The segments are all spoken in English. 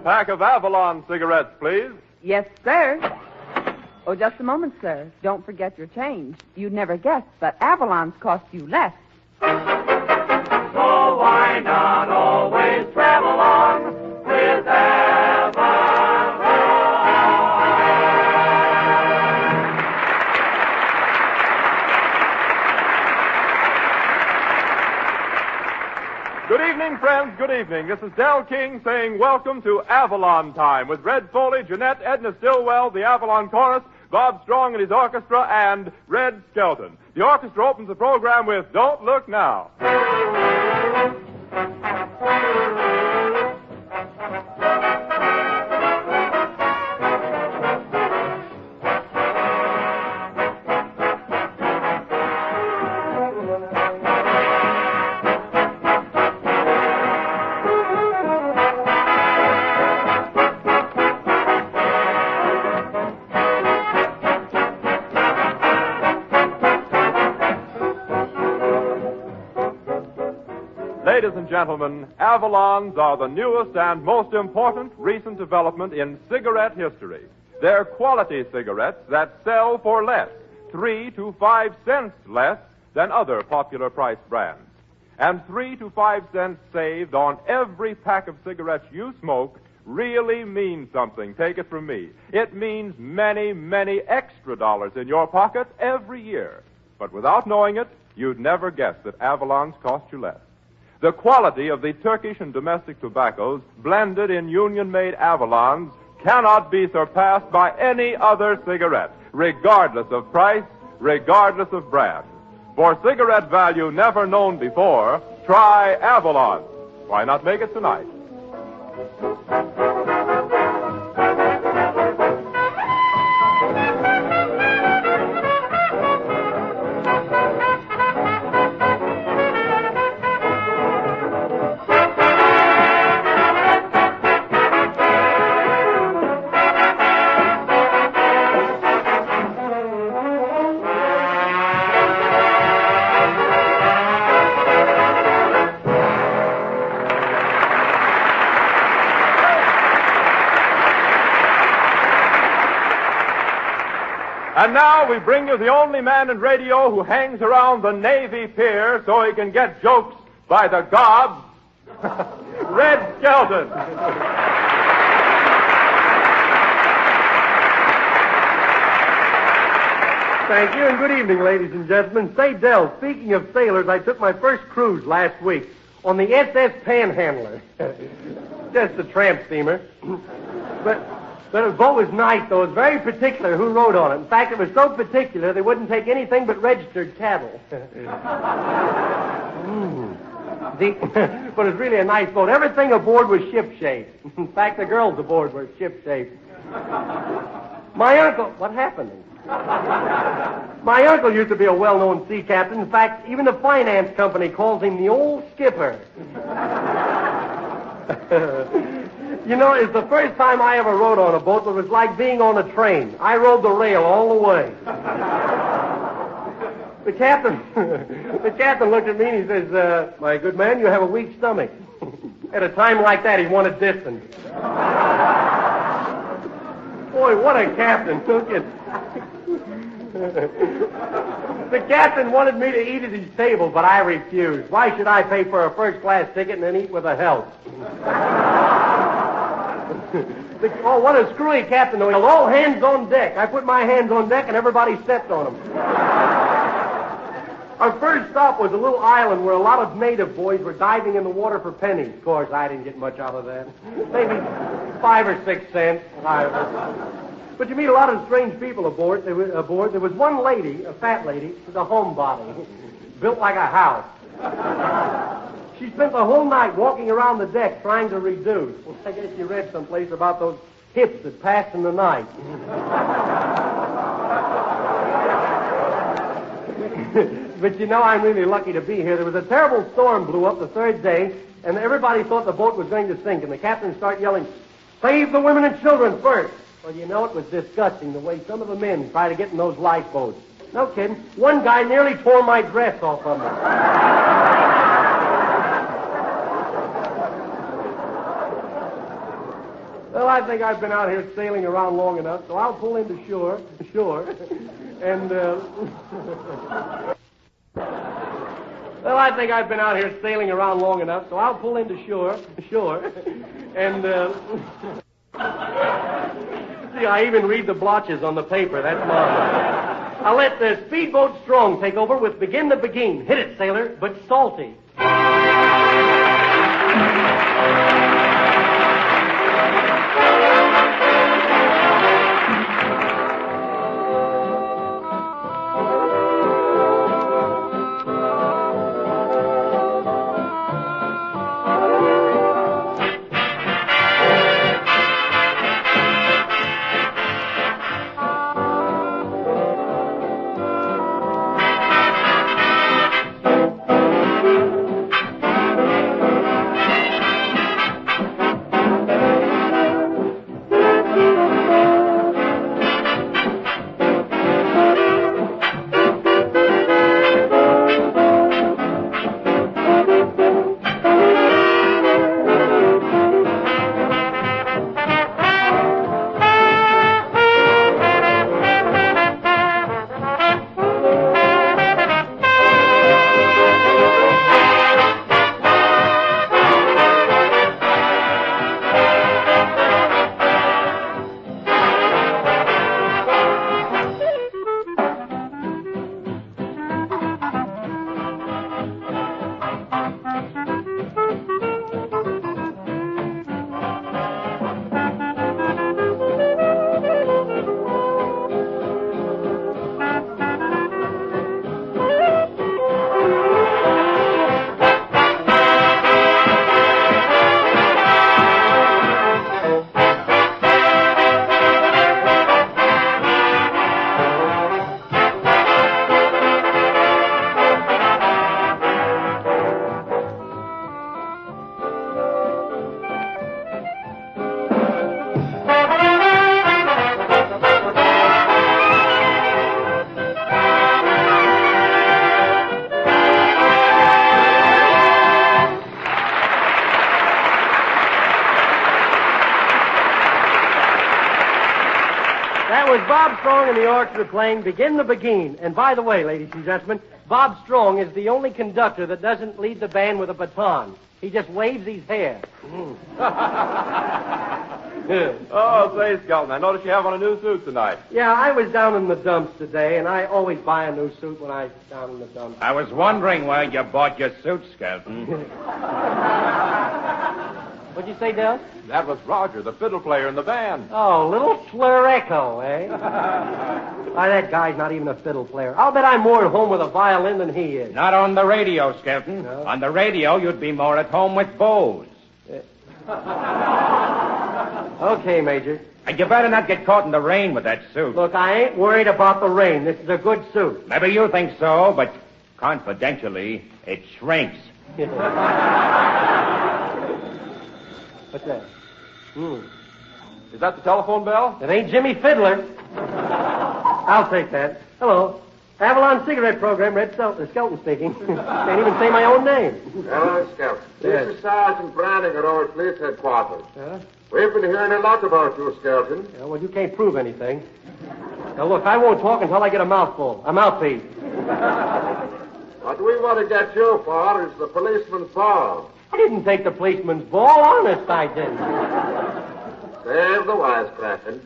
pack of Avalon cigarettes, please. Yes, sir. Oh, just a moment, sir. Don't forget your change. You'd never guess, but Avalon's cost you less. So why not always travel on with Avalon? Good evening, friends. Good evening. This is Del King saying welcome to Avalon Time with Red Foley, Jeanette, Edna Stillwell, the Avalon Chorus, Bob Strong and his orchestra, and Red Skelton. The orchestra opens the program with Don't Look Now. Ladies and gentlemen, Avalons are the newest and most important recent development in cigarette history. They're quality cigarettes that sell for less, 3 to 5 cents less than other popular price brands. And 3 to 5 cents saved on every pack of cigarettes you smoke really means something. Take it from me. It means many, many extra dollars in your pocket every year. But without knowing it, you'd never guess that Avalons cost you less. The quality of the Turkish and domestic tobaccos blended in union-made Avalons cannot be surpassed by any other cigarette, regardless of price, regardless of brand. For cigarette value never known before, try Avalon. Why not make it tonight? And now we bring you the only man in radio who hangs around the Navy Pier so he can get jokes by the gobs, Red Skelton. Thank you, and good evening, ladies and gentlemen. Say, Del, speaking of sailors, I took my first cruise last week on the SS Panhandler. Just a tramp steamer. But the boat was nice, though. It was very particular who rode on it. In fact, it was so particular they wouldn't take anything but registered cattle. But it was really a nice boat. Everything aboard was shipshape. In fact, the girls aboard were shipshape. My uncle... What happened? My uncle used to be a well-known sea captain. In fact, even the finance company calls him the old skipper. You know, it's the first time I ever rode on a boat, but it was like being on a train. I rode the rail all the way. The captain looked at me and he says, my good man, you have a weak stomach. At a time like that, he wanted distance. Boy, what a captain. Look at... The captain wanted me to eat at his table, but I refused. Why should I pay for a first-class ticket and then eat with a help? Oh, what a screwy captain, though. All hands on deck. I put my hands on deck and everybody stepped on them. Our first stop was a little island where a lot of native boys were diving in the water for pennies. Of course, I didn't get much out of that. Maybe 5 or 6 cents. But you meet a lot of strange people aboard. There was one lady, a fat lady, with a homebody, built like a house. She spent the whole night walking around the deck trying to reduce. Well, I guess you read someplace about those hips that pass in the night. But you know, I'm really lucky to be here. There was a terrible storm blew up the third day, and everybody thought the boat was going to sink, and the captain started yelling, "Save the women and children first." Well, you know, it was disgusting the way some of the men tried to get in those lifeboats. No kidding. One guy nearly tore my dress off of me. I think I've been out here sailing around long enough, so I'll pull into shore, and, well, I think I've been out here sailing around long enough, so I'll pull into shore, and, see, I even read the blotches on the paper. That's marvelous. I'll let the speedboat Strong take over with Begin the Begin. Hit it, sailor, but salty. That was Bob Strong and the orchestra playing Begin the Begin. And by the way, ladies and gentlemen, Bob Strong is the only conductor that doesn't lead the band with a baton. He just waves his hair. Oh, say, Skelton, I noticed you have on a new suit tonight. Yeah, I was down in the dumps today, and I always buy a new suit when I'm down in the dumps. I was wondering where you bought your suit, Skelton. What'd you say, Del? That was Roger, the fiddle player in the band. Oh, little slur echo, eh? Why, that guy's not even a fiddle player. I'll bet I'm more at home with a violin than he is. Not on the radio, Skelton. No? On the radio, you'd be more at home with bows. Okay, Major. And you better not get caught in the rain with that suit. Look, I ain't worried about the rain. This is a good suit. Maybe you think so, but confidentially, it shrinks. What's that? Is that the telephone bell? It ain't Jimmy Fiddler. I'll take that. Hello. Avalon cigarette program, Skelton speaking. Can't even say my own name. Hello, Skelton. Yes. This is Sergeant Branning at our police headquarters. Huh? We've been hearing a lot about you, Skelton. Yeah, well, you can't prove anything. Now, look, I won't talk until I get a mouthful. A mouthpiece. What we want to get you for is the policeman's ball. I didn't take the policeman's ball. Honest, I didn't. Save the wisecracking.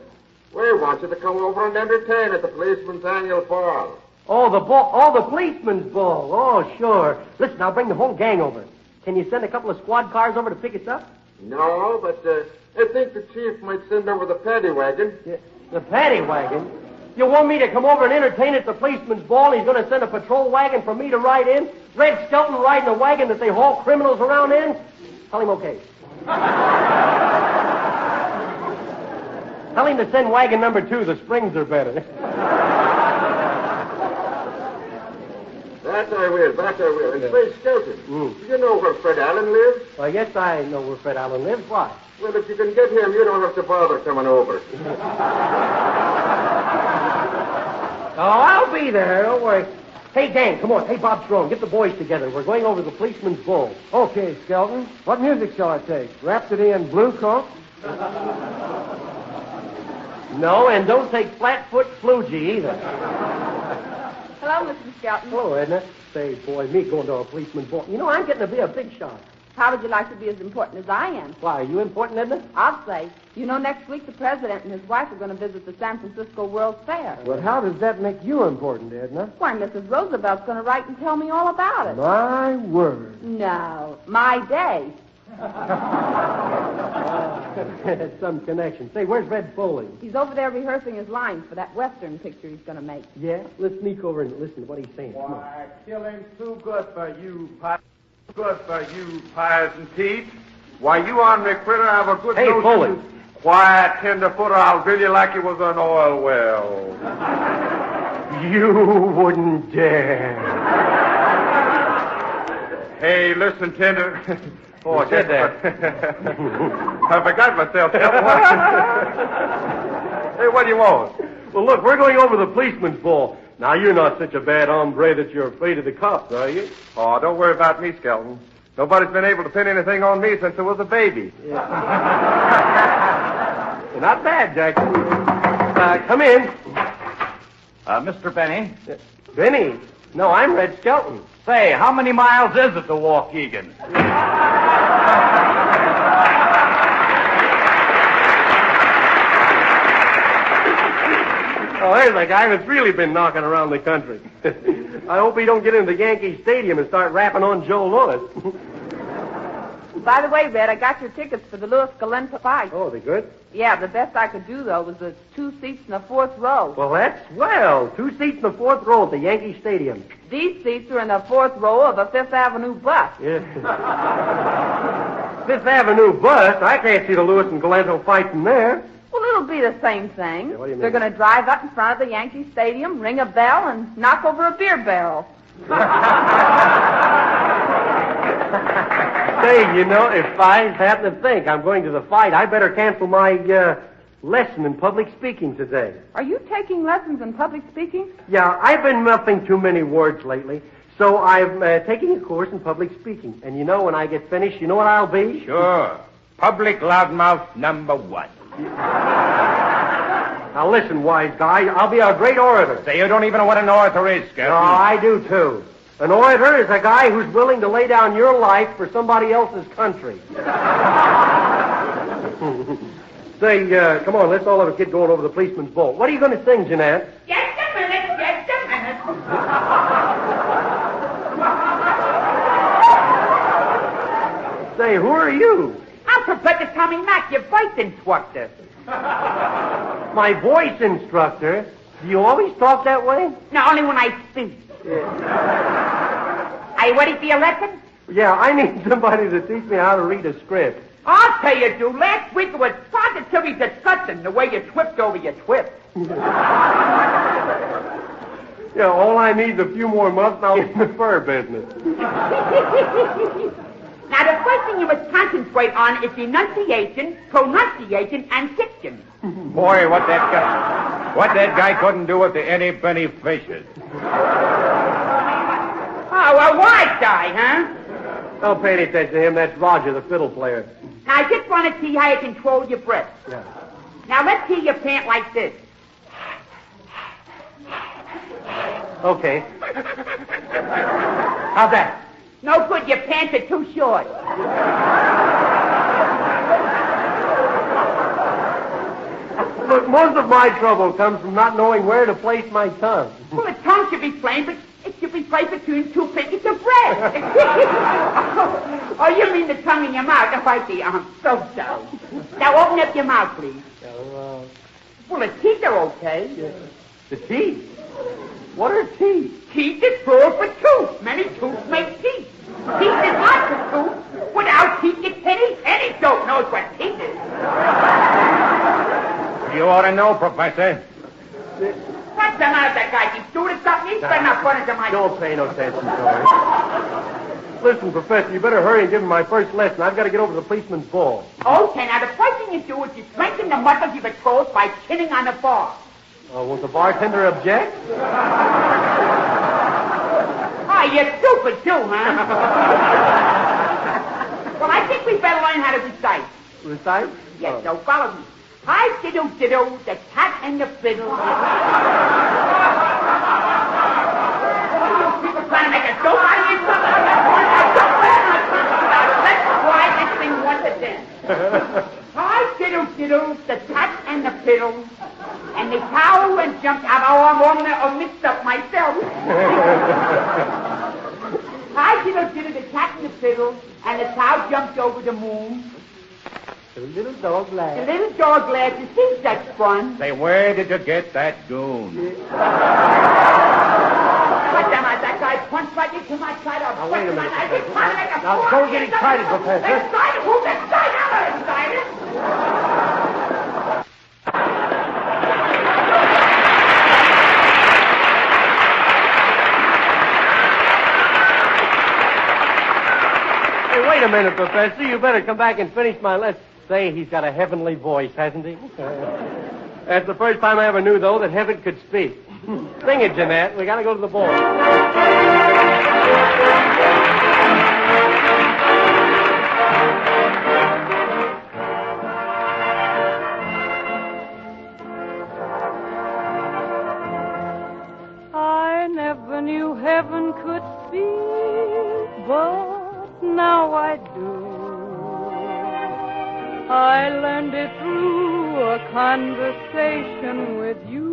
We want you to come over and entertain at the policeman's annual ball. Oh, the ball. Oh, the policeman's ball. Oh, sure. Listen, I'll bring the whole gang over. Can you send a couple of squad cars over to pick us up? No, but I think the chief might send over the paddy wagon. Yeah, the paddy wagon? You want me to come over and entertain at the policeman's ball? He's going to send a patrol wagon for me to ride in? Red Skelton riding a wagon that they haul criminals around in? Tell him okay. Tell him to send wagon number 2. The springs are better. That I will. And say, Skelton, do you know where Fred Allen lives? Well, yes, I know where Fred Allen lives. Why? Well, if you can get him, you don't have to bother coming over. Oh, I'll be there. Don't worry. Hey, gang, come on. Hey, Bob Strong, get the boys together. We're going over to the policeman's ball. Okay, Skelton. What music shall I take? Rhapsody in Blue Coat? No, and don't take flatfoot flugy either. Hello, Mr. Skelton. Hello, Edna. Say, boy, me going to a policeman's ball. You know, I'm getting to be a big shot. How would you like to be as important as I am? Why, are you important, Edna? I'll say. You know, next week the president and his wife are going to visit the San Francisco World Fair. Well, how does that make you important, Edna? Why, Mrs. Roosevelt's going to write and tell me all about it. My word. No, my day. That's some connection. Say, where's Red Foley? He's over there rehearsing his lines for that Western picture he's going to make. Yeah? Let's sneak over and listen to what he's saying. Come on. Why, killing's too good for you, good for you, pies and teeth. Why, you ornery critter have a good Hey, notion. Foley. Quiet, tenderfooter, I'll drill you like you was an oil well. You wouldn't dare. Hey, listen, tender. Oh, I said that. I forgot myself. Hey, what do you want? Well, look, we're going over the policeman's ball. Now, you're not such a bad hombre that you're afraid of the cops, are you? Oh, don't worry about me, Skelton. Nobody's been able to pin anything on me since I was a baby. Well, not bad, Jackson. Come in. Mr. Benny. Benny. No, I'm Red Skelton. Say, how many miles is it to Waukegan? Oh, there's a guy that's really been knocking around the country. I hope he don't get into the Yankee Stadium and start rapping on Joe Louis. By the way, Red, I got your tickets for the Lewis-Galenta fight. Oh, they good? Yeah, the best I could do, though, was the 2 seats in the 4th row. Well, that's swell. 2 seats in the 4th row at the Yankee Stadium. These seats are in the 4th row of a 5th Avenue bus. Yeah. 5th Avenue bus? I can't see the Lewis and Galento fight from there. Well, it'll be the same thing. Yeah, what do you mean? They're going to drive up in front of the Yankee Stadium, ring a bell, and knock over a beer barrel. Say, you know, if I happen to think I'm going to the fight, I better cancel my lesson in public speaking today. Are you taking lessons in public speaking? Yeah, I've been muffing too many words lately, so I'm taking a course in public speaking. And you know, when I get finished, you know what I'll be? Sure. Public loudmouth #1. Now listen, wise guy, I'll be a great orator. Say, you don't even know what an orator is, Skelton. No, I do too. An orator is a guy who's willing to lay down your life for somebody else's country. Say, come on, let's all have a kid going over the policeman's ball. What are you going to sing, Jeanette? Just a minute, just a minute. Say, who are you? I'm Professor Tommy Mack, your voice instructor. My voice instructor? Do you always talk that way? No, only when I speak. Are you ready for your lesson? Yeah, I need somebody to teach me how to read a script. I'll tell you, Drew. Last week it was positively disgusting the way you tripped over your twist. Yeah, all I need is a few more months and I'll be in the fur business. Now, the first thing you must concentrate on is enunciation, pronunciation, and diction. Boy, what that guy couldn't do with the any penny fishes. Oh, a wise guy, huh? Don't pay any attention to him. That's Roger, the fiddle player. Now, I just want to see how you control your breath. Yeah. Now, let's hear you pant like this. Okay. How's that? No good, your pants are too short. Look, most of my trouble comes from not knowing where to place my tongue. Well, the tongue should be plain, but it should be placed between 2 pieces of bread. Oh, you mean the tongue in your mouth? Oh, I see. So. Now, open up your mouth, please. Well, the teeth are okay. The teeth? What are teeth? Teeth is plural for tooth. Many tooths make teeth. Teeth is lots of tooth. Without teeth, you any dope knows what teeth is. You ought to know, Professor. What's the matter with that guy? He's doing something. He's better not run into my... Don't pay no attention to him. Listen, Professor, you better hurry and give him my first lesson. I've got to get over to the policeman's ball. Okay, now the first thing you do is you strengthen the muscles of your toes by chinning on the bar. Oh, won't the bartender object? Oh, you're stupid too, huh? Well, I think we better learn how to recite. Recite? Yes, so follow me. Hi, diddle, the cat and the fiddle. People trying to make a joke out of me. Let's try this thing once again. Hi, diddle, the cat and the fiddle. And the cow and jumped out. Oh, I'm mixed up myself. Hi, diddle, the cat and the fiddle. And the cow jumped over the moon. The little dog laughed. The little dog laughed. You see, that's fun. Say, where did you get that goon? That guy punched right into my side. Now, wait a minute, I Professor. trying to make a Now, don't get excited, Professor. Excited? Who's excited? I'm not excited. Hey, wait a minute, Professor. You better come back and finish my lesson. Say, he's got a heavenly voice, hasn't he? That's the first time I ever knew, though, that heaven could speak. Sing it, Jeanette. We got to go to the ball. I never knew heaven could speak, but now I do. I learned it through a conversation with you.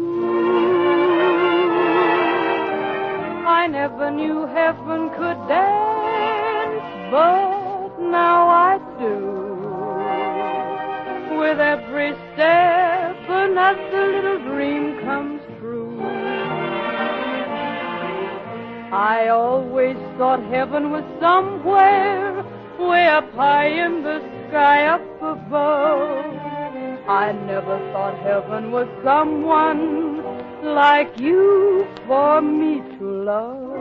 I never knew heaven could dance, but now I do. With every step, another little dream comes true. I always thought heaven was somewhere way up high in the sky up above. I never thought heaven was someone like you for me to love.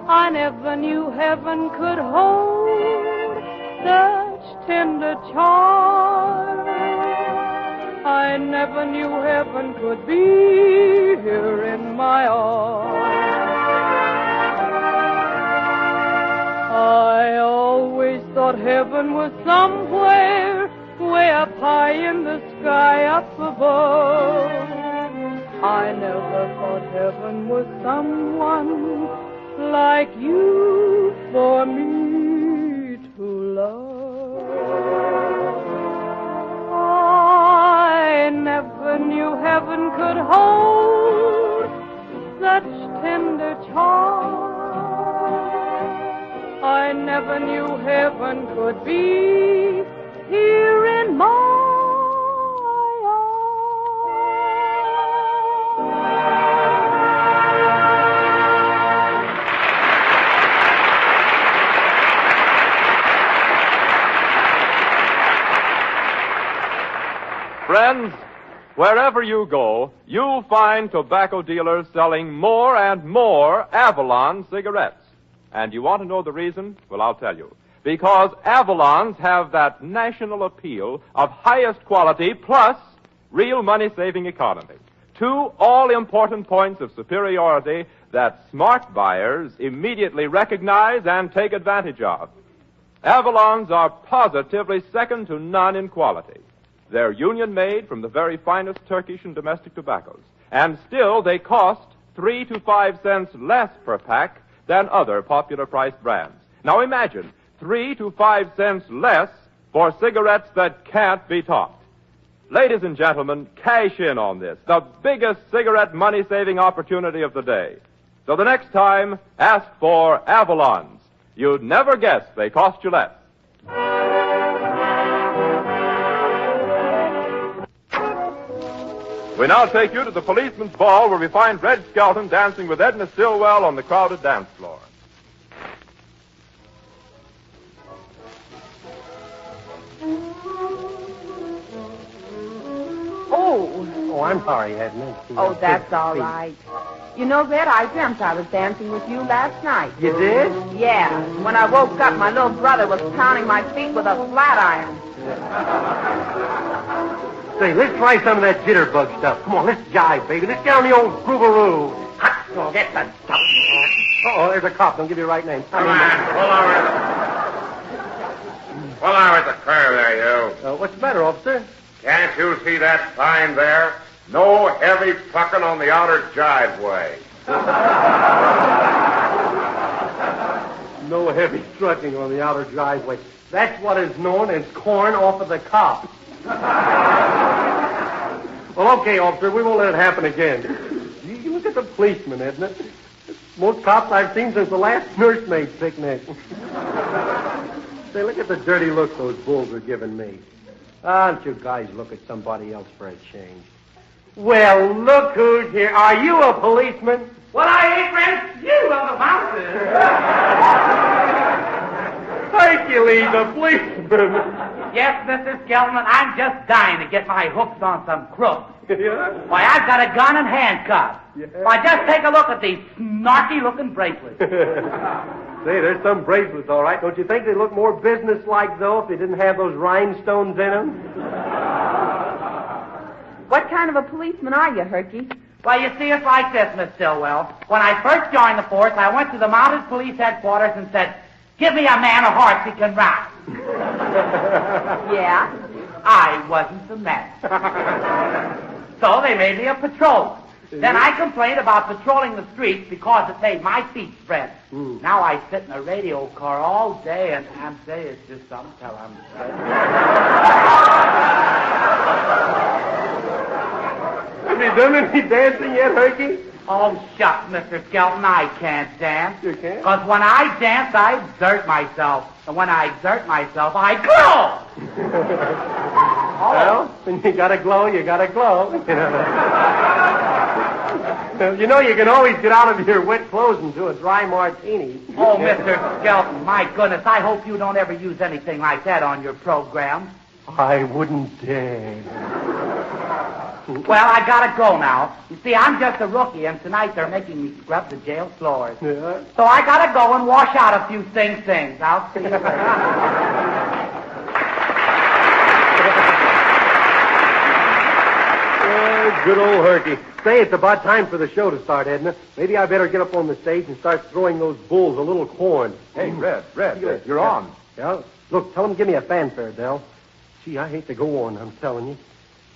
I never knew heaven could hold such tender charm. I never knew heaven could be here in my arms. I always thought heaven was somewhere way up high in the sky up above. I never thought heaven was someone like you for me to love. I never knew heaven could hold such tender charm. I never knew heaven could be here in my Friends, wherever you go, you'll find tobacco dealers selling more and more Avalon cigarettes. And you want to know the reason? Well, I'll tell you. Because Avalons have that national appeal of highest quality plus real money-saving economy. Two all-important points of superiority that smart buyers immediately recognize and take advantage of. Avalons are positively second to none in quality. They're union-made from the very finest Turkish and domestic tobaccos. And still, they cost 3 to 5 cents less per pack than other popular-priced brands. Now imagine, 3 to 5 cents less for cigarettes that can't be topped. Ladies and gentlemen, cash in on this, the biggest cigarette money-saving opportunity of the day. So the next time, ask for Avalons. You'd never guess they cost you less. We now take you to the Policeman's Ball, where we find Red Skelton dancing with Edna Stillwell on the crowded dance floor. Oh, I'm sorry, Edna. Oh, that's all right. You know, Red, I dreamt I was dancing with you last night. You did? Yeah. When I woke up, my little brother was pounding my feet with a flat iron. Say, let's try some of that jitterbug stuff. Come on, let's jive, baby. Let's get on the old groovaroo. Oh, get the stuff. Uh-oh, there's a cop. Don't give your right name. Come on, pull over the curb there, you. What's the matter, officer? Can't you see that sign there? No heavy trucking on the outer driveway. No heavy trucking on the outer driveway. That's what is known as corn off of the cops. Well, okay, officer, we won't let it happen again. You look at the policeman, isn't it? Most cops I've seen since the last nursemaid picnic. Say, look at the dirty look those bulls are giving me. Why don't you guys look at somebody else for a change? Well, look who's here. Are you a policeman? Well, I ain't Red. You on the mountain. Hercules, a policeman. Yes, Mr. Skelton, I'm just dying to get my hooks on some crooks. Yeah? Why, I've got a gun and handcuffs. Yeah. Why, just take a look at these snarky-looking bracelets. Say, there's some bracelets, all right. Don't you think they look more business-like, though, if they didn't have those rhinestones in them? What kind of a policeman are you, Herky? Well, you see, it's like this, Miss Stillwell. When I first joined the force, I went to the mounted police headquarters and said, "Give me a man a horse he can ride." Yeah? I wasn't the man. So they made me a patrolman. Then I complained about patrolling the streets because it made my feet spread. Now I sit in a radio car all day and I'm saying it's just something till I'm Have you done any dancing yet, Herky? Oh, shucks, Mr. Skelton, I can't dance. You can't? Because when I dance, I exert myself. And when I exert myself, I glow! Well, when you gotta glow, you gotta glow. You know, you can always get out of your wet clothes into a dry martini. Oh, Mr. Skelton, my goodness, I hope you don't ever use anything like that on your program. I wouldn't dare. Well, I gotta go now. You see, I'm just a rookie, and tonight they're making me scrub the jail floors. Yeah? So I gotta go and wash out a few things. I'll see you later. Good old Herky. Say, it's about time for the show to start, Edna. Maybe I better get up on the stage and start throwing those bulls a little corn. Hey, Red, you're on. Yeah? Look, tell them to give me a fanfare, Del. Gee, I hate to go on, I'm telling you.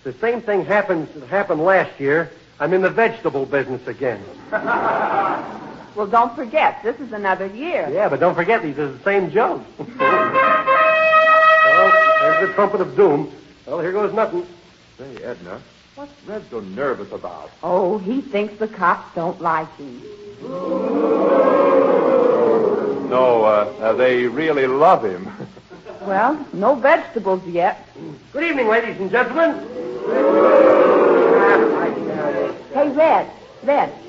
The same thing happened last year. I'm in the vegetable business again. Well, don't forget, this is another year. Yeah, but don't forget, these are the same jokes. Well, there's the trumpet of doom. Well, here goes nothing. Say, Edna, what's Red so nervous about? Oh, he thinks the cops don't like him. No, they really love him. Well, no vegetables yet. Good evening, ladies and gentlemen. Hey, Red,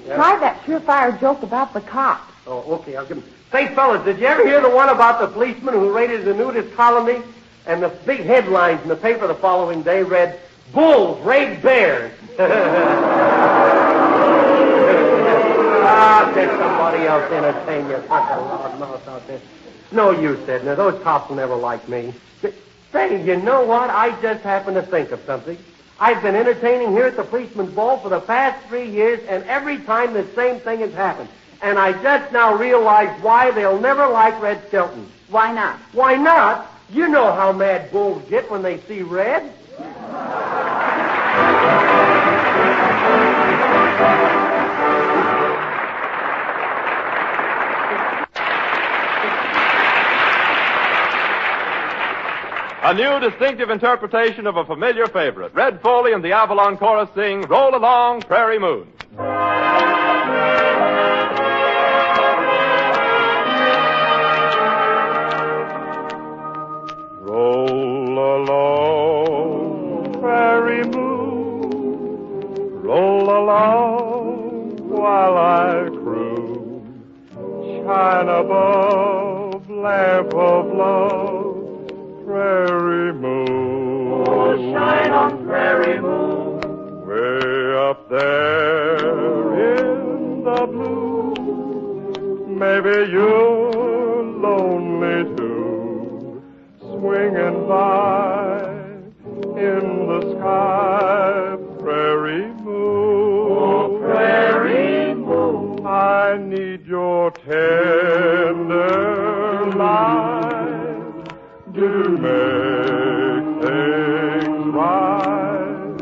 try that surefire joke about the cops. Oh, okay, I'll give him. Say, fellas, did you ever hear the one about the policeman who raided the nudist colony? And the big headlines in the paper the following day read, "Bulls raid bears." Let somebody else entertain you. Such a loud mouth out there. No use, Edna. Those cops will never like me. Say, you know what? I just happened to think of something. I've been entertaining here at the Policeman's Ball for the past 3 years, and every time the same thing has happened. And I just now realized why they'll never like Red Skelton. Why not? Why not? You know how mad bulls get when they see red. A new distinctive interpretation of a familiar favorite. Red Foley and the Avalon Chorus sing Roll Along, Prairie Moon. Roll along, prairie moon, roll along while I croon. Shine above, lamp of love, prairie moon. Oh, shine on prairie moon. Way up there in the blue, maybe you're lonely too. Swinging by in the sky, prairie moon. Oh, prairie moon. I need your tender light to make things right.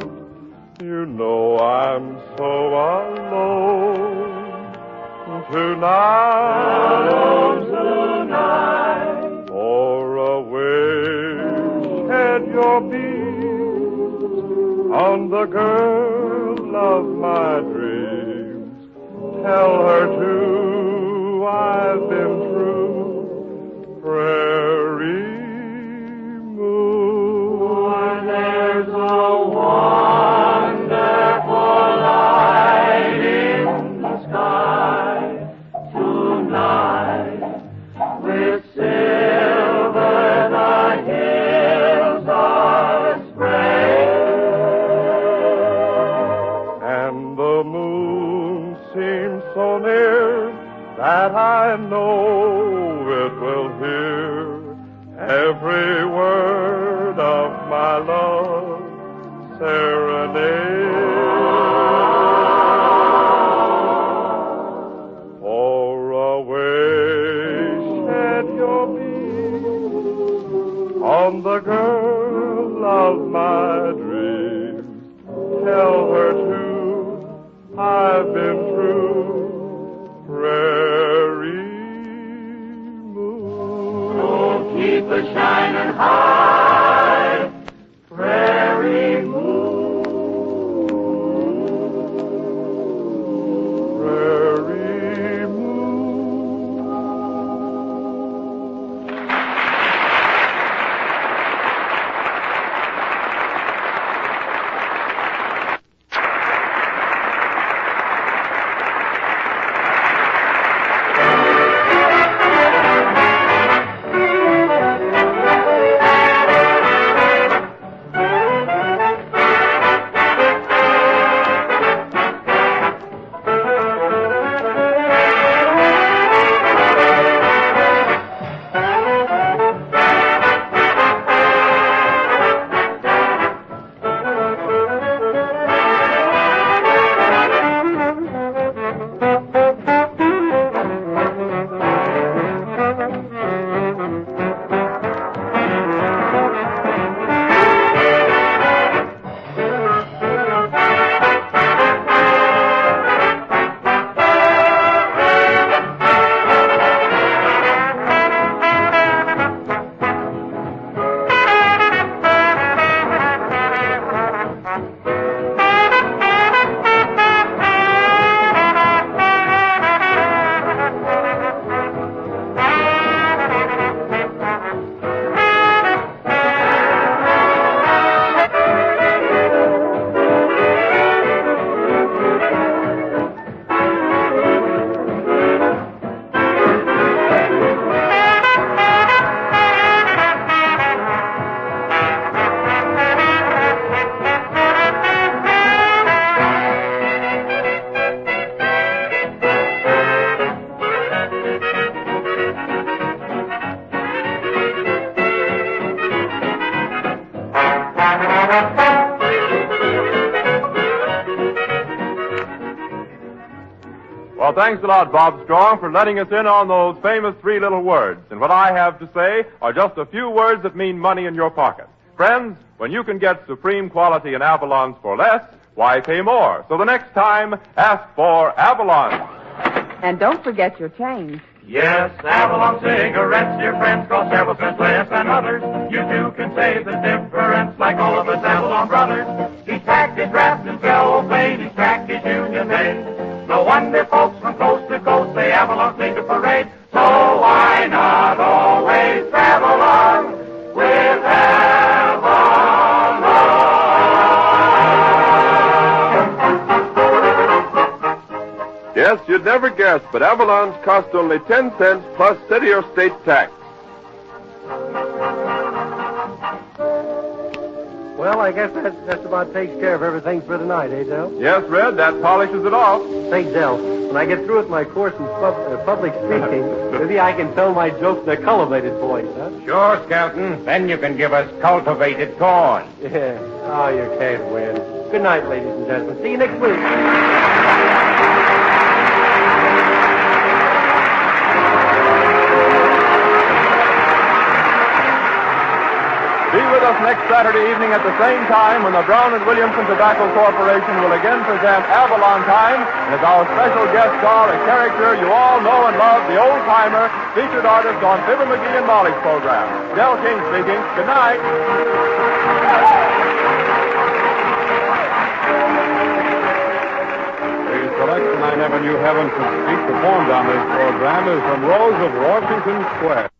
your beams on the girl of my dreams. Tell her too I've been true, Prairie Moon. There's a wonderful light in the sky tonight, with silver the hills are spread. And the moon seems so near that I know it will hear every word of my love serenade. For away shed your beams on the girl of my dreams. Tell her too I've been true, Prairie Moon. Oh, keep a shining high, Prairie Moon. Prairie Moon. Well, thanks a lot, Bob Strong, for letting us in on those famous three little words. And what I have to say are just a few words that mean money in your pocket. Friends, when you can get supreme quality in Avalons for less, why pay more? So the next time, ask for Avalon. And don't forget your change. Yes, Avalon cigarettes, dear friends, cost several cents less than others. You too can save the difference like all of us Avalon brothers. Each pack is wrapped in cellophane, each pack is union made. No wonder folks from coast to coast say Avalon's make a parade. So why not always travel on with Avalon? Yes, you'd never guess, but Avalons cost only 10 cents plus city or state tax. Well, I guess that about takes care of everything for tonight, eh, Del? Yes, Red, that polishes it off. Say, Del, when I get through with my course in public speaking, maybe I can tell my jokes in a cultivated voice, huh? Sure, Skelton. Then you can give us cultivated corn. Yeah. Oh, you can't win. Good night, ladies and gentlemen. See you next week. Be with us next Saturday evening at the same time when the Brown and Williamson Tobacco Corporation will again present Avalon Time. And as our special guest star, a character you all know and love, the old-timer, featured artist on Fibber McGee and Molly's program. Del King speaking. Good night. The selection I Never Knew Heaven Could Speak performed on this program is from Rose of Washington Square.